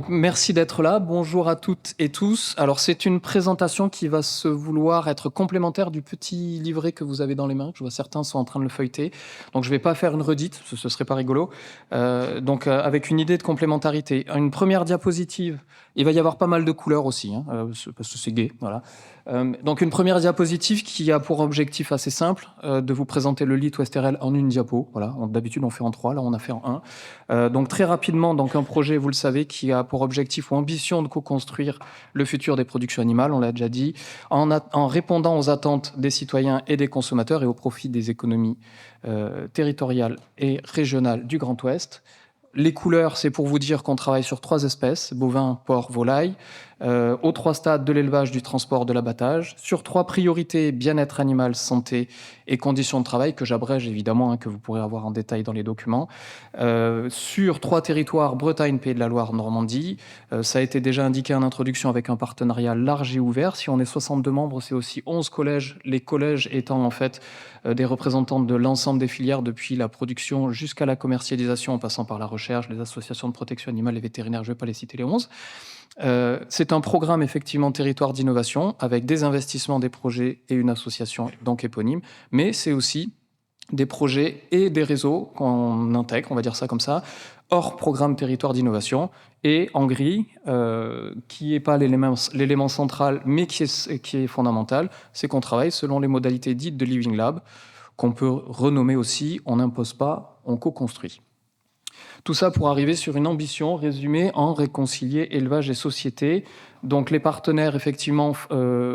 Donc, merci d'être là. Bonjour à toutes et tous. Alors, c'est une présentation qui va se vouloir être complémentaire du petit livret que vous avez dans les mains. Je vois certains sont en train de le feuilleter. Donc, je ne vais pas faire une redite, ce ne serait pas rigolo. Avec une idée de complémentarité. Une première diapositive. Il va y avoir pas mal de couleurs aussi, parce que c'est gai. Voilà. Donc, une première diapositive qui a pour objectif assez simple de vous présenter le lit OSTRL en une diapo. Voilà. D'habitude, on fait en 3. Là, on a fait en 1. Donc, très rapidement, un projet, vous le savez, qui a pour objectif ou ambition de co-construire le futur des productions animales, on l'a déjà dit, en répondant aux attentes des citoyens et des consommateurs et au profit des économies territoriales et régionales du Grand Ouest. Les couleurs, c'est pour vous dire qu'on travaille sur 3 espèces, bovins, porcs, volailles, aux 3 stades de l'élevage, du transport, de l'abattage, sur 3 priorités, bien-être animal, santé et conditions de travail, que j'abrège évidemment, que vous pourrez avoir en détail dans les documents, sur 3 territoires, Bretagne, Pays de la Loire, Normandie. Ça a été déjà indiqué en introduction avec un partenariat large et ouvert. Si on est 62 membres, c'est aussi 11 collèges, les collèges étant en fait des représentants de l'ensemble des filières, depuis la production jusqu'à la commercialisation, en passant par la recherche, les associations de protection animale, les vétérinaires, je ne vais pas les citer les 11. C'est un programme effectivement territoire d'innovation avec des investissements, des projets et une association donc éponyme, mais c'est aussi des projets et des réseaux qu'on intègre, on va dire ça comme ça, hors programme territoire d'innovation, et en gris, qui n'est pas l'élément central, mais qui est fondamental, c'est qu'on travaille selon les modalités dites de Living Lab, qu'on peut renommer aussi « on n'impose pas, on co-construit ». Tout ça pour arriver sur une ambition résumée en réconcilier élevage et société. Donc les partenaires effectivement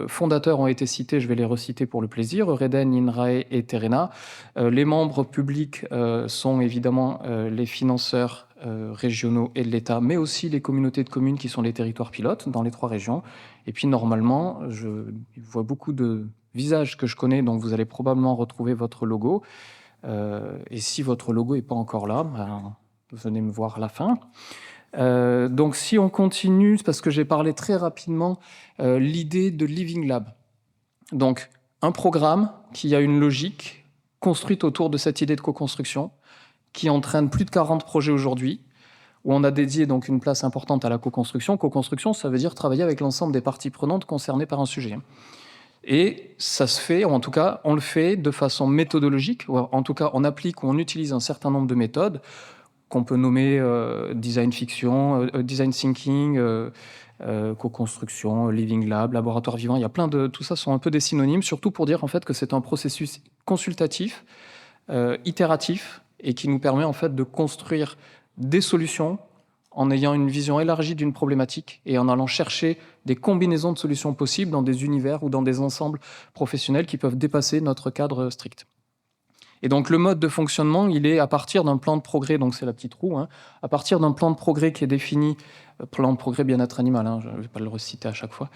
fondateurs ont été cités, je vais les reciter pour le plaisir, Eureden, INRAE et Terena. Les membres publics sont évidemment les financeurs régionaux et de l'État, mais aussi les communautés de communes qui sont les territoires pilotes dans les 3 régions. Et puis normalement, je vois beaucoup de visages que je connais, donc vous allez probablement retrouver votre logo. Et si votre logo n'est pas encore là, venez me voir à la fin. Donc si on continue, parce que j'ai parlé très rapidement, l'idée de Living Lab. Donc un programme qui a une logique construite autour de cette idée de co-construction, qui entraîne plus de 40 projets aujourd'hui, où on a dédié donc une place importante à la co-construction. Co-construction, ça veut dire travailler avec l'ensemble des parties prenantes concernées par un sujet. Et ça se fait, ou en tout cas, on le fait de façon méthodologique, ou en tout cas, on applique ou on utilise un certain nombre de méthodes qu'on peut nommer design fiction, design thinking, co-construction, living lab, laboratoire vivant. Il y a plein de... Tout ça sont un peu des synonymes, surtout pour dire en fait que c'est un processus consultatif, itératif, et qui nous permet en fait de construire des solutions en ayant une vision élargie d'une problématique et en allant chercher des combinaisons de solutions possibles dans des univers ou dans des ensembles professionnels qui peuvent dépasser notre cadre strict. Et donc le mode de fonctionnement, il est à partir d'un plan de progrès, donc c'est la petite roue, à partir d'un plan de progrès qui est défini, plan de progrès bien-être animal, je ne vais pas le reciter à chaque fois,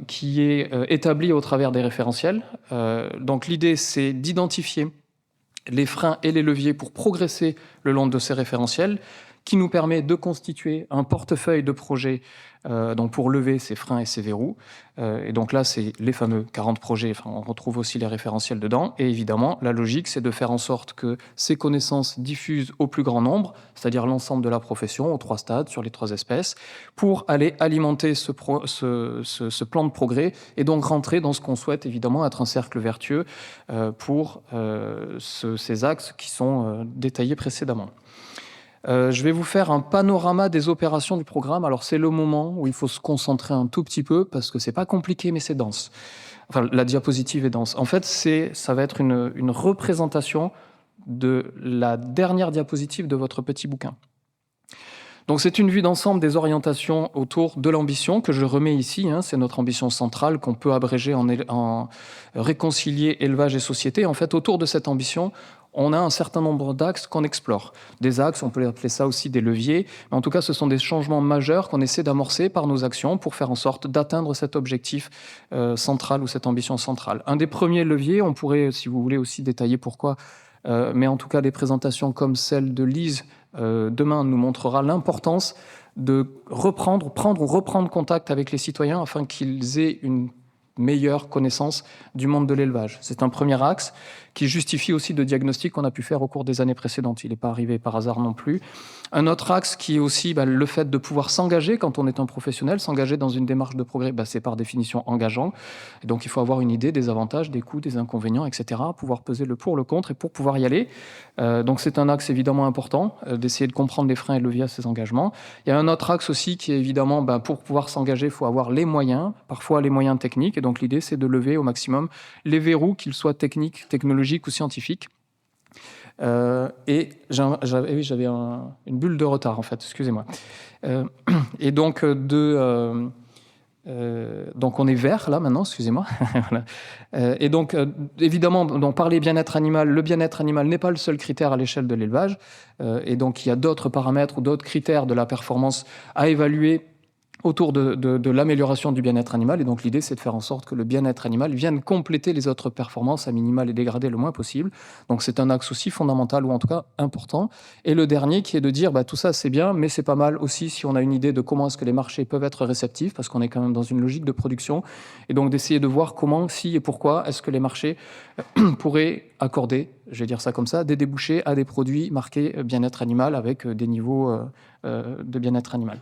qui est établi au travers des référentiels. Donc l'idée, c'est d'identifier les freins et les leviers pour progresser le long de ces référentiels, qui nous permet de constituer un portefeuille de projets donc pour lever ces freins et ces verrous. Et donc là, c'est les fameux 40 projets, on retrouve aussi les référentiels dedans. Et évidemment, la logique, c'est de faire en sorte que ces connaissances diffusent au plus grand nombre, c'est-à-dire l'ensemble de la profession, aux 3 stades, sur les 3 espèces, pour aller alimenter ce plan de progrès et donc rentrer dans ce qu'on souhaite évidemment être un cercle vertueux pour ces axes qui sont détaillés précédemment. Je vais vous faire un panorama des opérations du programme. Alors, c'est le moment où il faut se concentrer un tout petit peu parce que c'est pas compliqué, mais c'est dense. Enfin, la diapositive est dense. En fait, ça va être une représentation de la dernière diapositive de votre petit bouquin. Donc, c'est une vue d'ensemble des orientations autour de l'ambition que je remets ici. C'est notre ambition centrale qu'on peut abréger en réconcilier élevage et société. En fait, autour de cette ambition, on a un certain nombre d'axes qu'on explore. Des axes, on peut appeler ça aussi des leviers, mais en tout cas, ce sont des changements majeurs qu'on essaie d'amorcer par nos actions pour faire en sorte d'atteindre cet objectif central ou cette ambition centrale. Un des premiers leviers, on pourrait, si vous voulez, aussi détailler pourquoi, mais en tout cas, des présentations comme celle de Lise, demain, nous montrera l'importance de prendre ou reprendre contact avec les citoyens afin qu'ils aient une meilleure connaissance du monde de l'élevage. C'est un premier axe qui justifie aussi de diagnostics qu'on a pu faire au cours des années précédentes. Il n'est pas arrivé par hasard non plus. Un autre axe qui est aussi le fait de pouvoir s'engager quand on est un professionnel. S'engager dans une démarche de progrès, c'est par définition engageant. Et donc il faut avoir une idée des avantages, des coûts, des inconvénients, etc. Pouvoir peser le pour, le contre et pour pouvoir y aller. Donc c'est un axe évidemment important, d'essayer de comprendre les freins et leviers à ces engagements. Il y a un autre axe aussi qui est évidemment, pour pouvoir s'engager, il faut avoir les moyens, parfois les moyens techniques. Et donc l'idée, c'est de lever au maximum les verrous, qu'ils soient techniques, technologiques ou scientifiques. Et j'avais une bulle de retard, en fait, excusez-moi. Et donc, donc on est vert là maintenant, excusez-moi. Voilà. Et donc évidemment, donc parler bien-être animal, le bien-être animal n'est pas le seul critère à l'échelle de l'élevage, et donc il y a d'autres paramètres ou d'autres critères de la performance à évaluer autour de l'amélioration du bien-être animal. Et donc l'idée, c'est de faire en sorte que le bien-être animal vienne compléter les autres performances, à minima les dégrader le moins possible. Donc c'est un axe aussi fondamental, ou en tout cas important. Et le dernier, qui est de dire, tout ça c'est bien, mais c'est pas mal aussi si on a une idée de comment est-ce que les marchés peuvent être réceptifs, parce qu'on est quand même dans une logique de production, et donc d'essayer de voir comment, si et pourquoi est-ce que les marchés pourraient accorder, je vais dire ça comme ça, des débouchés à des produits marqués bien-être animal avec des niveaux de bien-être animal.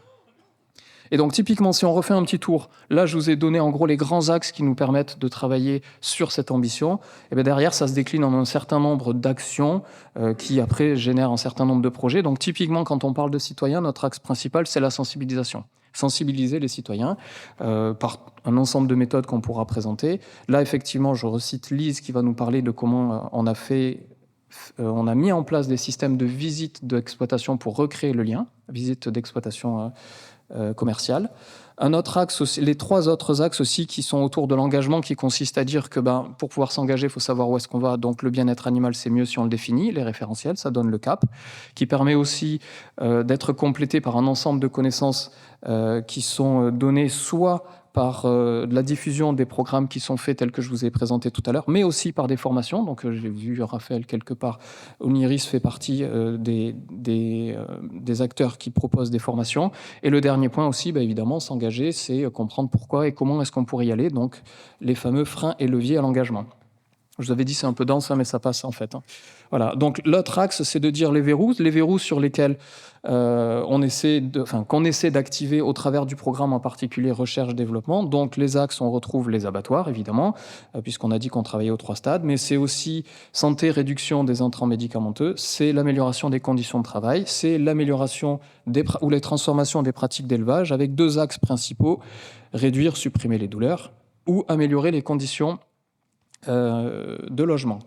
Et donc typiquement, si on refait un petit tour, là je vous ai donné en gros les grands axes qui nous permettent de travailler sur cette ambition. Et bien derrière, ça se décline en un certain nombre d'actions qui après génèrent un certain nombre de projets. Donc typiquement, quand on parle de citoyens, notre axe principal, c'est la sensibilisation. Sensibiliser les citoyens par un ensemble de méthodes qu'on pourra présenter. Là, effectivement, je recite Lise qui va nous parler de comment on a mis en place des systèmes de visite d'exploitation pour recréer le lien, visite d'exploitation commerciale. Un autre axe aussi, les trois autres axes aussi qui sont autour de l'engagement, qui consistent à dire que pour pouvoir s'engager, il faut savoir où est-ce qu'on va. Donc le bien-être animal, c'est mieux si on le définit. Les référentiels, ça donne le cap, qui permet aussi d'être complété par un ensemble de connaissances qui sont données soit par de la diffusion des programmes qui sont faits tels que je vous ai présenté tout à l'heure, mais aussi par des formations. Donc j'ai vu Raphaël quelque part, Oniris fait partie des acteurs qui proposent des formations. Et le dernier point aussi, évidemment, s'engager, c'est comprendre pourquoi et comment est-ce qu'on pourrait y aller, donc les fameux freins et leviers à l'engagement. Je vous avais dit, c'est un peu dense, mais ça passe en fait. Voilà. Donc l'autre axe, c'est de dire les verrous sur lesquels qu'on essaie d'activer au travers du programme en particulier recherche-développement. Donc les axes, on retrouve les abattoirs, évidemment, puisqu'on a dit qu'on travaillait aux 3 stades, mais c'est aussi santé, réduction des intrants médicamenteux, c'est l'amélioration des conditions de travail, c'est l'amélioration ou les transformations des pratiques d'élevage avec 2 axes principaux, réduire, supprimer les douleurs ou améliorer les conditions de logement.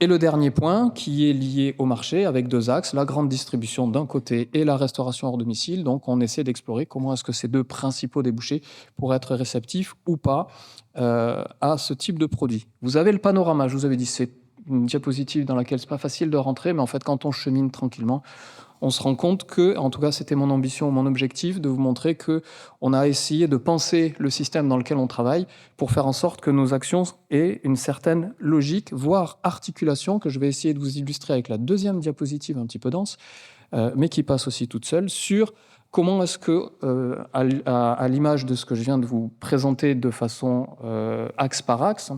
Et le dernier point, qui est lié au marché, avec 2 axes, la grande distribution d'un côté et la restauration hors domicile. Donc on essaie d'explorer comment est-ce que ces 2 principaux débouchés pourraient être réceptifs ou pas à ce type de produit. Vous avez le panorama, je vous avais dit, c'est une diapositive dans laquelle c'est pas facile de rentrer, mais en fait quand on chemine tranquillement, on se rend compte que, en tout cas c'était mon ambition, mon objectif, de vous montrer qu'on a essayé de penser le système dans lequel on travaille pour faire en sorte que nos actions aient une certaine logique, voire articulation, que je vais essayer de vous illustrer avec la deuxième diapositive un petit peu dense, mais qui passe aussi toute seule, sur comment est-ce que, à l'image de ce que je viens de vous présenter de façon axe par axe,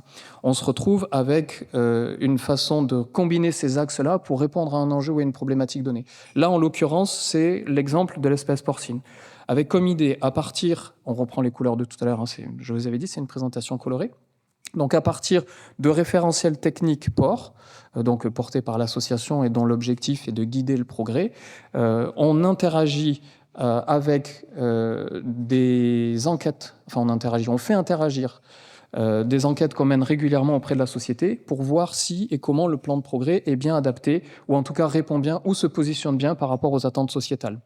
on se retrouve avec une façon de combiner ces axes-là pour répondre à un enjeu ou à une problématique donnée. Là, en l'occurrence, c'est l'exemple de l'espèce porcine. Avec comme idée, à partir, on reprend les couleurs de tout à l'heure, je vous avais dit, c'est une présentation colorée. Donc à partir de référentiels techniques porcs, donc portés par l'association et dont l'objectif est de guider le progrès, on interagit avec des enquêtes, on fait interagir des enquêtes qu'on mène régulièrement auprès de la société pour voir si et comment le plan de progrès est bien adapté, ou en tout cas répond bien ou se positionne bien par rapport aux attentes sociétales.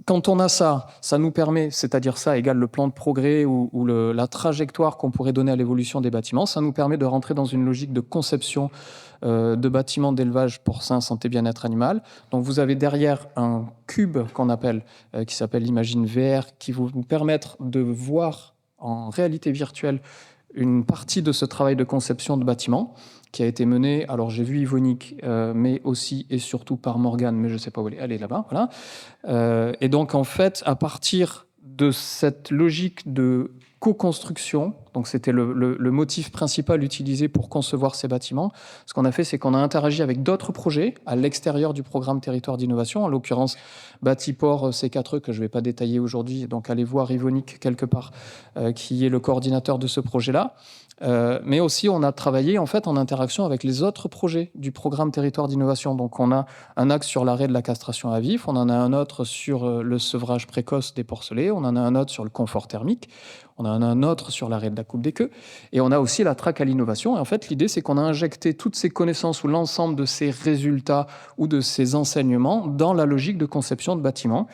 Quand on a ça nous permet, c'est-à-dire ça égale le plan de progrès ou la trajectoire qu'on pourrait donner à l'évolution des bâtiments, ça nous permet de rentrer dans une logique de conception de bâtiments d'élevage porcin, santé, bien-être animal. Donc vous avez derrière un cube qu'on appelle, qui s'appelle Imagine VR, qui va vous permettre de voir en réalité virtuelle une partie de ce travail de conception de bâtiments qui a été mené, alors j'ai vu Yvonique, mais aussi et surtout par Morgane, mais je ne sais pas où elle est là-bas, voilà. Et donc en fait, à partir de cette logique de co-construction, Donc c'était le motif principal utilisé pour concevoir ces bâtiments. Ce qu'on a fait, c'est qu'on a interagi avec d'autres projets à l'extérieur du programme Territoire d'innovation, en l'occurrence Bâtiport C4E, que je ne vais pas détailler aujourd'hui, donc allez voir Yvonique quelque part, qui est le coordinateur de ce projet-là. Mais aussi, on a travaillé en fait en interaction avec les autres projets du programme Territoire d'innovation. Donc, on a un axe sur l'arrêt de la castration à vif, on en a un autre sur le sevrage précoce des porcelets, on en a un autre sur le confort thermique, on en a un autre sur l'arrêt de la coupe des queues, et on a aussi la traque à l'innovation. Et en fait, l'idée, c'est qu'on a injecté toutes ces connaissances ou l'ensemble de ces résultats ou de ces enseignements dans la logique de conception de bâtiments,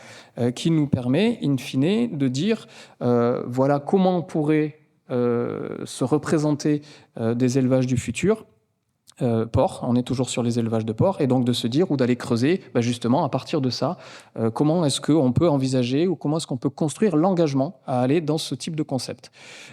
qui nous permet, in fine, de dire voilà comment on pourrait se représenter des élevages du futur, porc, on est toujours sur les élevages de porc, et donc de se dire ou d'aller creuser justement à partir de ça, comment est-ce qu'on peut envisager ou comment est-ce qu'on peut construire l'engagement à aller dans ce type de concept.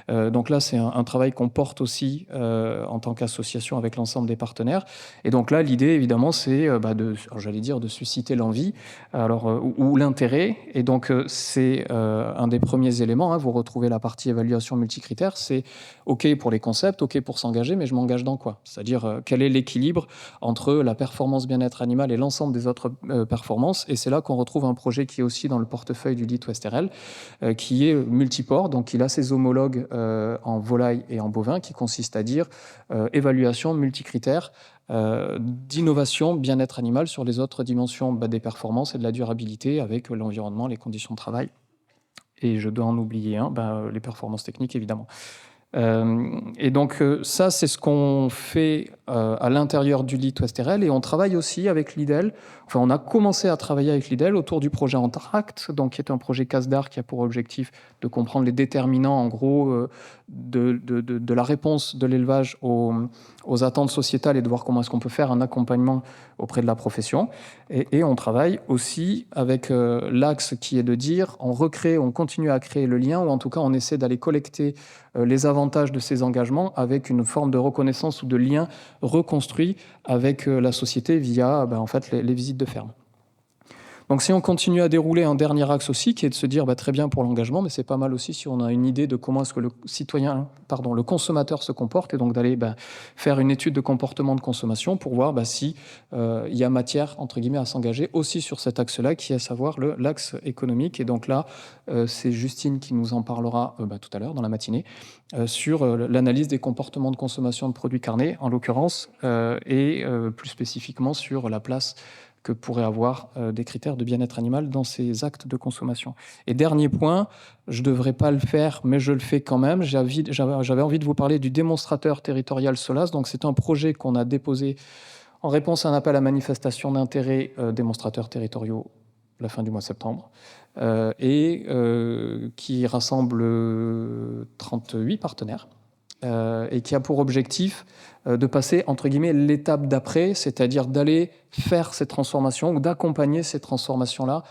Donc là, c'est un travail qu'on porte aussi en tant qu'association avec l'ensemble des partenaires. Et donc là, l'idée, évidemment, c'est de susciter l'envie ou l'intérêt. Et donc, c'est un des premiers éléments. Hein, vous retrouvez la partie évaluation multicritère. C'est OK pour les concepts, OK pour s'engager, mais je m'engage dans quoi ? C'est-à-dire, quel est l'équilibre entre la performance bien-être animal et l'ensemble des autres performances. Et c'est là qu'on retrouve un projet qui est aussi dans le portefeuille du DIT Ouest-RL, qui est multiport, donc il a ses homologues en volaille et en bovin, qui consiste à dire évaluation multicritère d'innovation bien-être animal sur les autres dimensions des performances et de la durabilité avec l'environnement, les conditions de travail. Et je dois en oublier les performances techniques, évidemment. Et donc ça, c'est ce qu'on fait à l'intérieur du LIT Ouest-RL, et on travaille aussi avec l'IDEL. Enfin, on a commencé à travailler avec l'IDEL autour du projet Entracte, donc qui est un projet CASDAR qui a pour objectif de comprendre les déterminants, en gros, de la réponse de l'élevage aux attentes sociétales et de voir comment est-ce qu'on peut faire un accompagnement auprès de la profession. Et on travaille aussi avec l'axe qui est de dire on continue à créer le lien, ou en tout cas on essaie d'aller collecter les avantages de ces engagements avec une forme de reconnaissance ou de lien reconstruit avec la société via les visites de ferme. Donc si on continue à dérouler un dernier axe aussi, qui est de se dire très bien pour l'engagement, mais c'est pas mal aussi si on a une idée de comment est-ce que le consommateur se comporte, et donc d'aller faire une étude de comportement de consommation pour voir si il y a matière entre guillemets à s'engager aussi sur cet axe-là, qui est à savoir l'axe économique. Et donc là, c'est Justine qui nous en parlera tout à l'heure dans la matinée sur l'analyse des comportements de consommation de produits carnés en l'occurrence, et plus spécifiquement sur la place que pourraient avoir des critères de bien-être animal dans ces actes de consommation. Et dernier point, je ne devrais pas le faire, mais je le fais quand même, j'avais envie de vous parler du démonstrateur territorial SOLAS. Donc c'est un projet qu'on a déposé en réponse à un appel à manifestation d'intérêt démonstrateurs territoriaux la fin du mois de septembre, et qui rassemble 38 partenaires, et qui a pour objectif de passer, entre guillemets, l'étape d'après, c'est-à-dire d'aller faire ces transformations ou d'accompagner ces transformations-là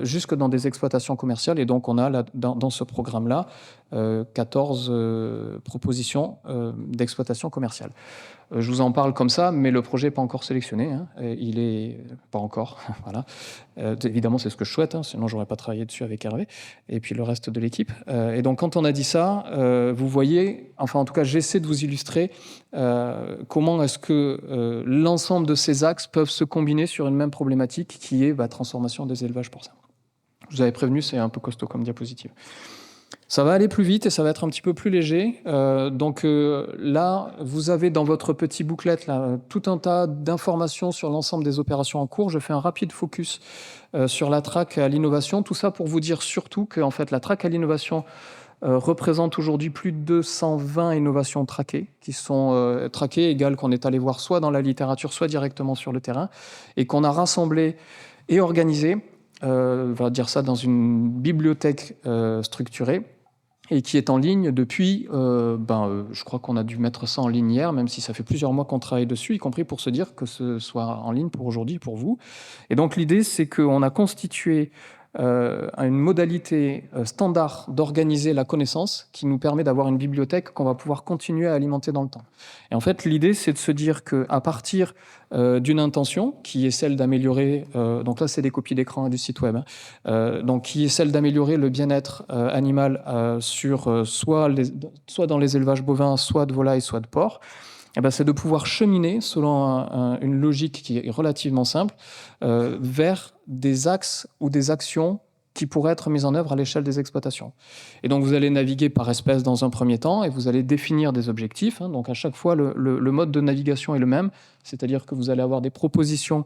jusque dans des exploitations commerciales. Et donc, on a dans ce programme-là 14 propositions d'exploitation commerciale. Je vous en parle comme ça, mais le projet n'est pas encore sélectionné. Il est pas encore. Voilà. Évidemment, c'est ce que je souhaite, sinon je n'aurais pas travaillé dessus avec Hervé et puis le reste de l'équipe. Et donc, quand on a dit ça, vous voyez, enfin en tout cas, j'essaie de vous illustrer comment est-ce que l'ensemble de ces axes peuvent se combiner sur une même problématique qui est transformation des élevages porcins. Je vous avais prévenu, c'est un peu costaud comme diapositive. Ça va aller plus vite et ça va être un petit peu plus léger. Là, vous avez dans votre petit booklet là, tout un tas d'informations sur l'ensemble des opérations en cours. Je fais un rapide focus sur la traque à l'innovation. Tout ça pour vous dire surtout que en fait, la traque à l'innovation représente aujourd'hui plus de 220 innovations traquées, qui sont traquées, égales qu'on est allé voir soit dans la littérature, soit directement sur le terrain, et qu'on a rassemblées et organisées, on va dire ça, dans une bibliothèque structurée, et qui est en ligne depuis, je crois qu'on a dû mettre ça en ligne hier, même si ça fait plusieurs mois qu'on travaille dessus, y compris pour se dire que ce soit en ligne pour aujourd'hui, pour vous. Et donc l'idée, c'est qu'on a constitué une modalité standard d'organiser la connaissance qui nous permet d'avoir une bibliothèque qu'on va pouvoir continuer à alimenter dans le temps. Et en fait, l'idée, c'est de se dire qu'à partir d'une intention qui est celle d'améliorer, donc là, c'est des copies d'écran du site web, donc qui est celle d'améliorer le bien-être animal soit dans les élevages bovins, soit de volailles, soit de porcs. Eh ben, c'est de pouvoir cheminer selon une logique qui est relativement simple vers des axes ou des actions qui pourraient être mises en œuvre à l'échelle des exploitations. Et donc vous allez naviguer par espèce dans un premier temps et vous allez définir des objectifs. Donc à chaque fois, le mode de navigation est le même, c'est-à-dire que vous allez avoir des propositions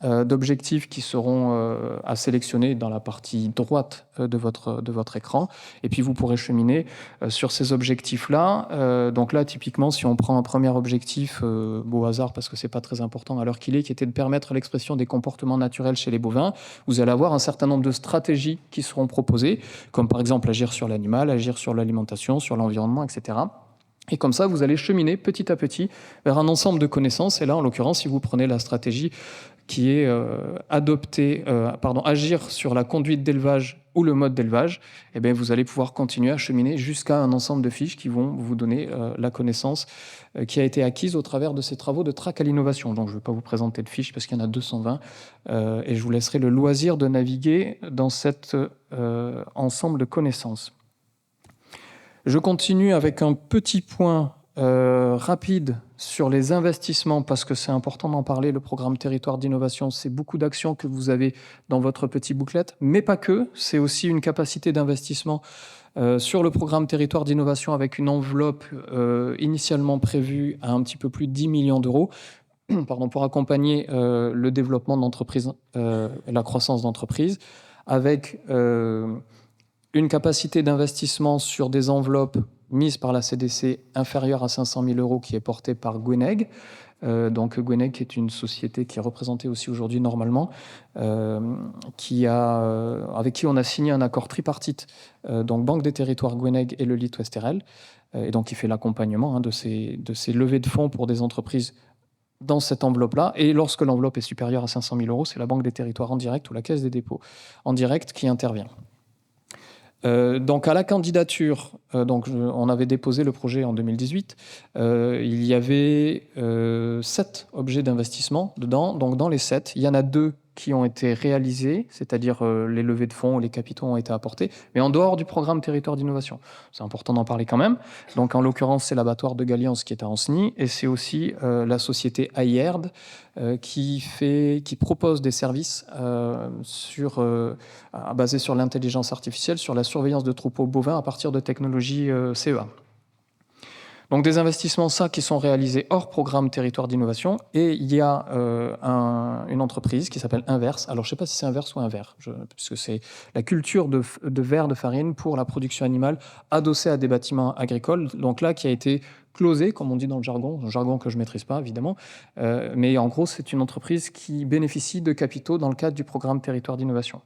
d'objectifs qui seront à sélectionner dans la partie droite de votre écran. Et puis, vous pourrez cheminer sur ces objectifs-là. Donc là, typiquement, si on prend un premier objectif, au hasard, parce que ce n'est pas très important à l'heure qu'il est, qui était de permettre l'expression des comportements naturels chez les bovins, vous allez avoir un certain nombre de stratégies qui seront proposées, comme par exemple agir sur l'animal, agir sur l'alimentation, sur l'environnement, etc. Et comme ça, vous allez cheminer petit à petit vers un ensemble de connaissances. Et là, en l'occurrence, si vous prenez la stratégie qui est agir sur la conduite d'élevage ou le mode d'élevage, eh bien, vous allez pouvoir continuer à cheminer jusqu'à un ensemble de fiches qui vont vous donner la connaissance qui a été acquise au travers de ces travaux de track à l'innovation. Donc, je ne vais pas vous présenter de fiches parce qu'il y en a 220 et je vous laisserai le loisir de naviguer dans cet ensemble de connaissances. Je continue avec un petit point rapide sur les investissements, parce que c'est important d'en parler. Le programme Territoire d'innovation, c'est beaucoup d'actions que vous avez dans votre petit booklet, mais pas que. C'est aussi une capacité d'investissement sur le programme Territoire d'innovation avec une enveloppe initialement prévue à un petit peu plus de 10 millions d'euros pour accompagner le développement d'entreprises et la croissance d'entreprises, avec une capacité d'investissement sur des enveloppes mise par la CDC inférieure à 500 000 euros qui est portée par Gweneg. Donc Gweneg, qui est une société qui est représentée aussi aujourd'hui normalement, avec qui on a signé un accord tripartite, donc Banque des Territoires Gweneg et le LIT Westerel, et donc qui fait l'accompagnement de ces levées de fonds pour des entreprises dans cette enveloppe-là. Et lorsque l'enveloppe est supérieure à 500 000 euros, c'est la Banque des Territoires en direct ou la Caisse des dépôts en direct qui intervient. Donc à la candidature, on avait déposé le projet en 2018. Il y avait 7 objets d'investissement dedans. Donc dans les 7, il y en a 2 qui ont été réalisés, c'est-à-dire les levées de fonds, les capitaux ont été apportés, mais en dehors du programme Territoire d'innovation. C'est important d'en parler quand même. Donc en l'occurrence, c'est l'abattoir de Galiance qui est à Ancenis, et c'est aussi la société Ayerd qui propose des services basés sur l'intelligence artificielle, sur la surveillance de troupeaux bovins à partir de technologies CEA. Donc des investissements, qui sont réalisés hors programme Territoire d'innovation. Et il y a une entreprise qui s'appelle Inverse. Alors je ne sais pas si c'est Inverse ou Invert, puisque c'est la culture de vers de farine pour la production animale adossée à des bâtiments agricoles. Donc là, qui a été closé, comme on dit dans le jargon que je ne maîtrise pas, évidemment. Mais en gros, c'est une entreprise qui bénéficie de capitaux dans le cadre du programme Territoire d'innovation.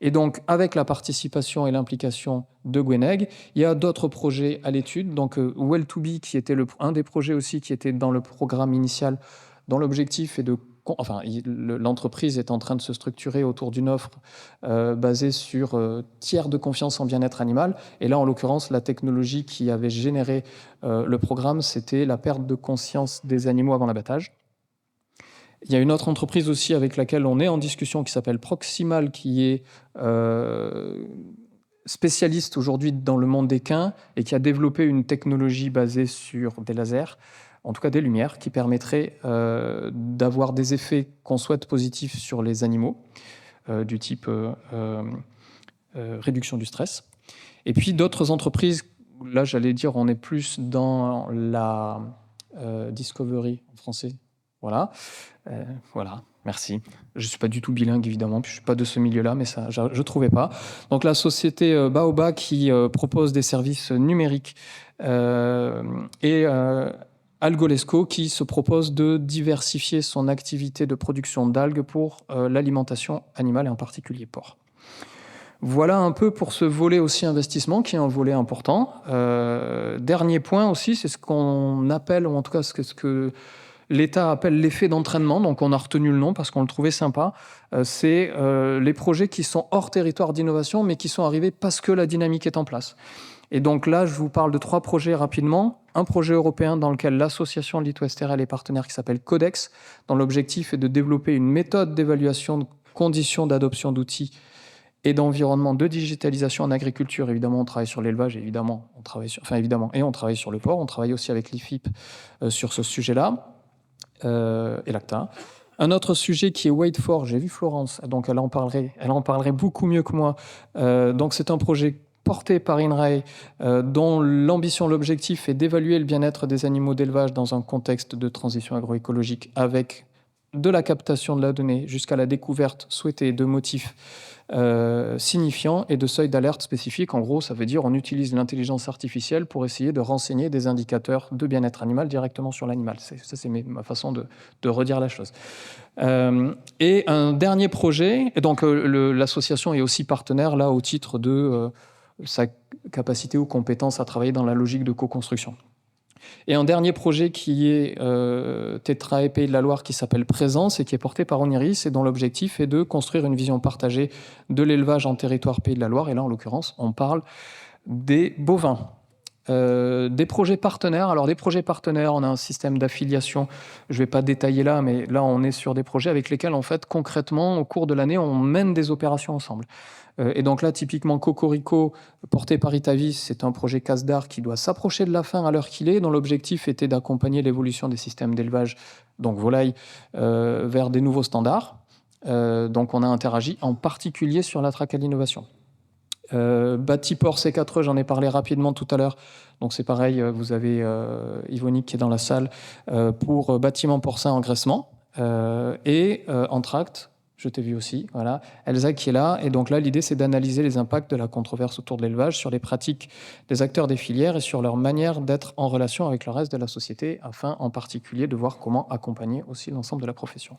Et donc, avec la participation et l'implication de Gweneg, il y a d'autres projets à l'étude. Donc, Well2Be, qui était un des projets aussi qui était dans le programme initial, dont l'objectif est l'entreprise est en train de se structurer autour d'une offre basée sur tiers de confiance en bien-être animal. Et là, en l'occurrence, la technologie qui avait généré le programme, c'était la perte de conscience des animaux avant l'abattage. Il y a une autre entreprise aussi avec laquelle on est en discussion qui s'appelle Proximal, qui est spécialiste aujourd'hui dans le monde des équins et qui a développé une technologie basée sur des lasers, en tout cas des lumières, qui permettrait d'avoir des effets qu'on souhaite positifs sur les animaux, du type réduction du stress. Et puis d'autres entreprises, là j'allais dire on est plus dans la discovery en français. Voilà, merci. Je ne suis pas du tout bilingue, évidemment, puis je ne suis pas de ce milieu-là, mais ça, je ne trouvais pas. Donc la société Baoba qui propose des services numériques et Algolesco qui se propose de diversifier son activité de production d'algues pour l'alimentation animale et en particulier porc. Voilà un peu pour ce volet aussi investissement qui est un volet important. Dernier point aussi, c'est ce qu'on appelle, ou en tout cas ce que l'État appelle l'effet d'entraînement, donc on a retenu le nom parce qu'on le trouvait sympa. C'est les projets qui sont hors territoire d'innovation, mais qui sont arrivés parce que la dynamique est en place. Et donc là, je vous parle de 3 projets rapidement. Un projet européen dans lequel l'association Lit-Ouest-RL est partenaire qui s'appelle Codex, dont l'objectif est de développer une méthode d'évaluation de conditions d'adoption d'outils et d'environnement de digitalisation en agriculture. Évidemment, on travaille sur l'élevage, évidemment, on travaille sur le porc. On travaille aussi avec l'IFIP sur ce sujet-là, et l'ACTA. Un autre sujet qui est Wait For, j'ai vu Florence, donc elle en parlerait beaucoup mieux que moi. Donc c'est un projet porté par INRAE, dont l'ambition, l'objectif est d'évaluer le bien-être des animaux d'élevage dans un contexte de transition agroécologique avec de la captation de la donnée jusqu'à la découverte souhaitée de motifs signifiants et de seuils d'alerte spécifiques. En gros, ça veut dire on utilise l'intelligence artificielle pour essayer de renseigner des indicateurs de bien-être animal directement sur l'animal. C'est ma façon de redire la chose. Et un dernier projet, et donc l'association est aussi partenaire là au titre de sa capacité ou compétence à travailler dans la logique de co-construction. Et un dernier projet qui est Tétra et Pays de la Loire qui s'appelle Présence et qui est porté par Oniris et dont l'objectif est de construire une vision partagée de l'élevage en territoire Pays de la Loire. Et là, en l'occurrence, on parle des bovins. Des projets partenaires. Alors, des projets partenaires, on a un système d'affiliation. Je ne vais pas détailler là, mais là, on est sur des projets avec lesquels, en fait, concrètement, au cours de l'année, on mène des opérations ensemble. Et donc là, typiquement, Cocorico, porté par Itavis, c'est un projet CASDAR qui doit s'approcher de la fin à l'heure qu'il est, dont l'objectif était d'accompagner l'évolution des systèmes d'élevage, donc volailles, vers des nouveaux standards. Donc on a interagi en particulier sur la traque à l'innovation. Batiport C4E, j'en ai parlé rapidement tout à l'heure. Donc c'est pareil, vous avez Yvonique qui est dans la salle pour bâtiment porcin engraissement et Entracte. Je t'ai vu aussi, voilà. Elsa qui est là. Et donc là, l'idée, c'est d'analyser les impacts de la controverse autour de l'élevage sur les pratiques des acteurs des filières et sur leur manière d'être en relation avec le reste de la société, afin en particulier de voir comment accompagner aussi l'ensemble de la profession.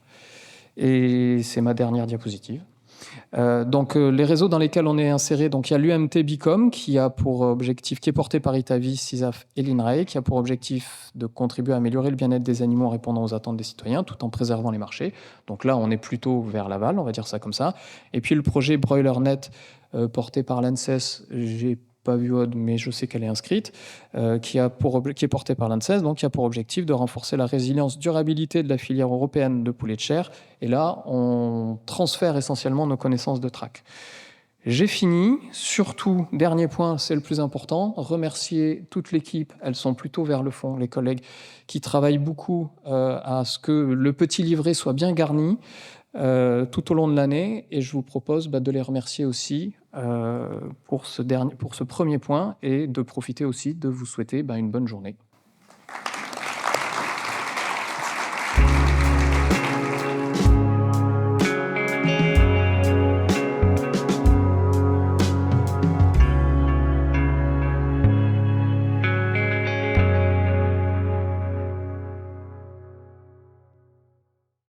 Et c'est ma dernière diapositive. Donc les réseaux dans lesquels on est inséré, donc il y a l'UMT Bicom qui a pour objectif, qui est porté par Itavis, CISAF et l'INRAE, qui a pour objectif de contribuer à améliorer le bien-être des animaux en répondant aux attentes des citoyens tout en préservant les marchés. Donc là, on est plutôt vers l'aval, on va dire ça comme ça. Et puis le projet BroilerNet porté par l'ANSES, j'ai pas vu Aude, mais je sais qu'elle est inscrite, qui est portée par l'ANSES, donc qui a pour objectif de renforcer la résilience, durabilité de la filière européenne de poulet de chair. Et là, on transfère essentiellement nos connaissances de traque. J'ai fini. Surtout, dernier point, c'est le plus important, remercier toute l'équipe. Elles sont plutôt vers le fond, les collègues, qui travaillent beaucoup à ce que le petit livret soit bien garni tout au long de l'année. Et je vous propose de les remercier aussi pour ce premier point et de profiter aussi de vous souhaiter une bonne journée.